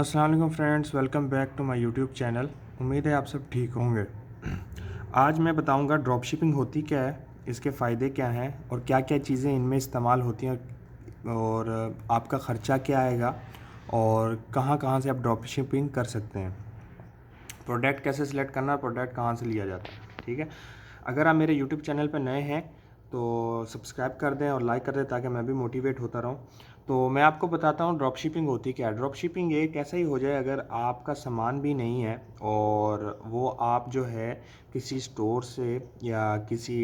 अस्सलाम वालेकुम friends, welcome back to my YouTube channel. उम्मीद है आप सब ठीक होंगे। आज मैं बताऊंगा ड्रॉप शिपिंग होती क्या है, इसके फ़ायदे क्या हैं और क्या क्या चीज़ें इनमें इस्तेमाल होती हैं और आपका ख़र्चा क्या आएगा और कहाँ कहाँ से आप ड्रॉप शिपिंग कर सकते हैं। प्रोडक्ट कैसे सिलेक्ट करना है, प्रोडक्ट कहाँ से लिया जाता है। ठीक है, अगर आप मेरे यूट्यूब चैनल पर नए हैं तो सब्सक्राइब कर दें और लाइक कर दें ताकि मैं भी मोटिवेट होता रहूं। तो मैं आपको बताता हूं ड्रॉप शिपिंग होती क्या है। ड्रॉप शिपिंग एक ऐसा ही हो जाए अगर आपका सामान भी नहीं है और वो आप जो है किसी स्टोर से या किसी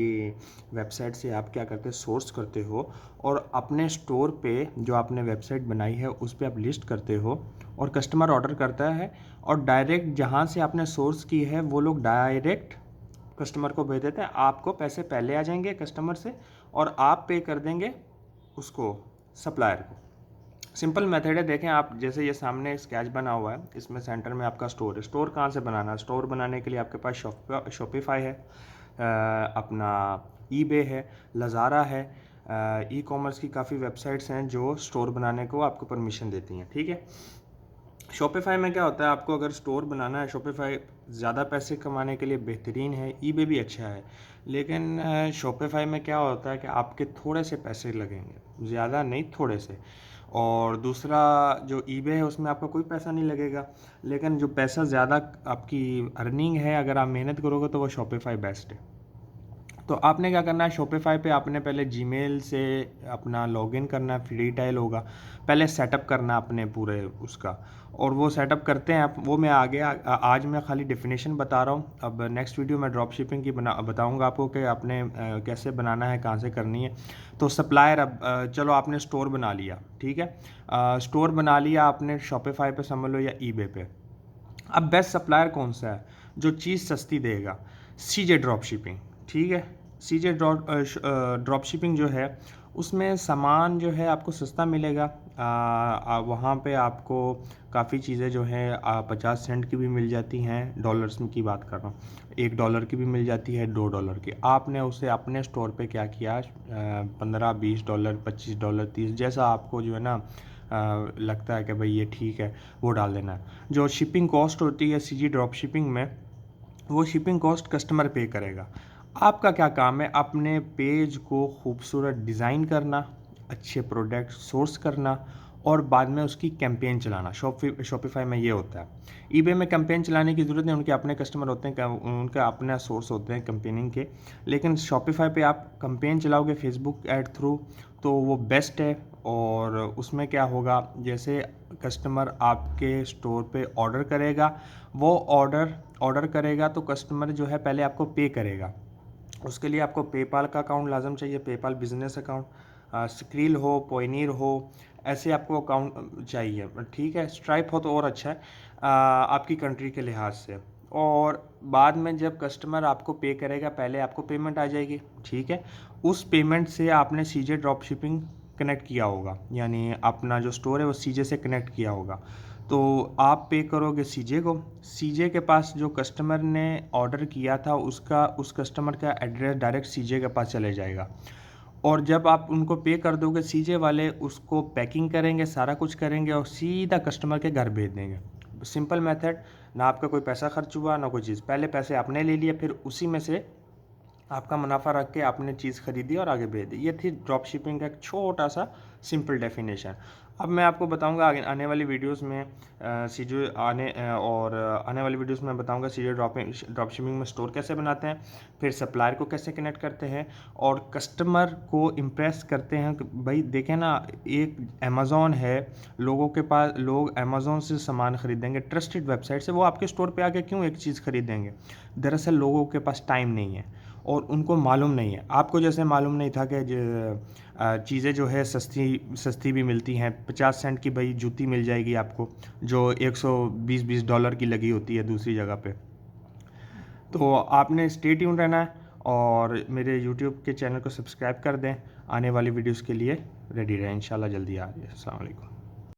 वेबसाइट से आप क्या करते हैं, सोर्स करते हो और अपने स्टोर पे जो आपने वेबसाइट बनाई है उस पर आप लिस्ट करते हो और कस्टमर ऑर्डर करता है और डायरेक्ट जहाँ से आपने सोर्स की है वो लोग डायरेक्ट कस्टमर को भेज देते हैं। आपको पैसे पहले आ जाएंगे कस्टमर से और आप पे कर देंगे उसको, सप्लायर को। सिंपल मेथड है, देखें आप, जैसे ये सामने एक स्केच बना हुआ है, इसमें सेंटर में आपका स्टोर है। स्टोर कहाँ से बनाना है? स्टोर बनाने के लिए आपके पास शॉपिफाई है, अपना ईबे है, लज़ारा है, ई कॉमर्स की काफ़ी वेबसाइट्स हैं जो स्टोर बनाने को आपको परमिशन देती हैं। ठीक है, शॉपिफाई में क्या होता है, आपको अगर स्टोर बनाना है, शॉपिफाई ज़्यादा पैसे कमाने के लिए बेहतरीन है, ईबे भी अच्छा है, लेकिन शॉपिफाई में क्या होता है कि आपके थोड़े से पैसे लगेंगे, ज़्यादा नहीं, थोड़े से। और दूसरा जो ईबे है उसमें आपका कोई पैसा नहीं लगेगा, लेकिन जो पैसा ज़्यादा आपकी अर्निंग है, अगर आप मेहनत करोगे तो वो शॉपिफाई बेस्ट है। तो आपने क्या करना है, शॉपिफाई पे आपने पहले जीमेल से अपना लॉगिन करना है, फ्री ट्रायल होगा, पहले सेटअप करना अपने पूरे उसका। और वो सेटअप करते हैं आप, वो मैं आगे आज मैं खाली डेफिनेशन बता रहा हूँ। अब नेक्स्ट वीडियो में ड्रॉप शिपिंग की बताऊँगा आपको कि आपने कैसे बनाना है, कहाँ से करनी है। तो सप्लायर, अब चलो आपने स्टोर बना लिया, ठीक है, स्टोर बना लिया आपने शॉपिफाई पे समझ लो या ईबे पे। अब बेस्ट सप्लायर कौन सा है जो चीज़ सस्ती देगा? सीजे ड्रॉप शिपिंग। ठीक है, सीजे ड्रॉप शिपिंग जो है उसमें सामान जो है आपको सस्ता मिलेगा। वहाँ पे आपको काफ़ी चीज़ें जो है 50 सेंट की भी मिल जाती हैं, डॉलर्स की बात कर रहा हूँ, $1 की भी मिल जाती है, $2 की। आपने उसे अपने स्टोर पे क्या किया, 15-20 डॉलर, $25, 30, जैसा आपको जो है ना लगता है कि भाई ये ठीक है, वो डाल देना है। जो शिपिंग कॉस्ट होती है सीजी ड्रॉप शिपिंग में, वो शिपिंग कॉस्ट कस्टमर पे करेगा। आपका क्या काम है, अपने पेज को खूबसूरत डिज़ाइन करना, अच्छे प्रोडक्ट सोर्स करना और बाद में उसकी कैंपेन चलाना। शॉपिफाई में ये होता है। ईबे में कैंपेन चलाने की ज़रूरत नहीं, उनके अपने कस्टमर होते हैं, उनका अपना सोर्स होते हैं कैंपेनिंग के। लेकिन शॉपिफाई पे आप कैंपेन चलाओगे फेसबुक ऐड थ्रू, तो वो बेस्ट है। और उसमें क्या होगा, जैसे कस्टमर आपके स्टोर पे ऑर्डर करेगा, वो ऑर्डर करेगा तो कस्टमर जो है पहले आपको पे करेगा। उसके लिए आपको पेपाल का अकाउंट लाजम चाहिए, पेपाल बिजनेस अकाउंट, स्क्रील हो, पॉइनियर हो, ऐसे आपको अकाउंट चाहिए। ठीक है, स्ट्राइप हो तो और अच्छा है आपकी कंट्री के लिहाज से। और बाद में जब कस्टमर आपको पे करेगा, पहले आपको पेमेंट आ जाएगी। ठीक है, उस पेमेंट से आपने सीजे ड्रॉप शिपिंग कनेक्ट किया होगा, यानी अपना जो स्टोर है वो सीजे से कनेक्ट किया होगा। तो आप पे करोगे सीजे को, सीजे के पास जो कस्टमर ने ऑर्डर किया था उसका, उस कस्टमर का एड्रेस डायरेक्ट सीजे के पास चले जाएगा। और जब आप उनको पे कर दोगे, सीजे वाले उसको पैकिंग करेंगे, सारा कुछ करेंगे और सीधा कस्टमर के घर भेज देंगे। सिंपल मेथड, ना आपका कोई पैसा खर्च हुआ ना कोई चीज़, पहले पैसे आपने ले लिए, फिर उसी में से आपका मुनाफा रख के आपने चीज़ खरीदी और आगे भेज दी। ये थी ड्रॉप शिपिंग का एक छोटा सा सिंपल डेफिनेशन। अब मैं आपको बताऊंगा आगे आने वाली वीडियोस में सीजे आने वाली वीडियोस में बताऊंगा सीजे ड्रॉप शिपिंग में स्टोर कैसे बनाते हैं, फिर सप्लायर को कैसे कनेक्ट करते हैं और कस्टमर को इम्प्रेस करते हैं। भाई देखें ना, एक अमेज़ॉन है, लोगों के पास, लोग अमेज़ॉन से सामान खरीदेंगे, ट्रस्टेड वेबसाइट से, वो आपके स्टोर पे आके क्यों एक चीज़ खरीदेंगे? दरअसल लोगों के पास टाइम नहीं है और उनको मालूम नहीं है। आपको जैसे मालूम नहीं था कि चीज़ें जो है सस्ती सस्ती भी मिलती हैं। 50 सेंट की भाई जूती मिल जाएगी आपको, जो 120-20 डॉलर की लगी होती है दूसरी जगह पे। तो आपने स्टे ट्यून रहना है और मेरे यूट्यूब के चैनल को सब्सक्राइब कर दें। आने वाली वीडियोस के लिए रेडी रहें, इंशाल्लाह जल्दी आ रही है। अस्सलाम वालेकुम।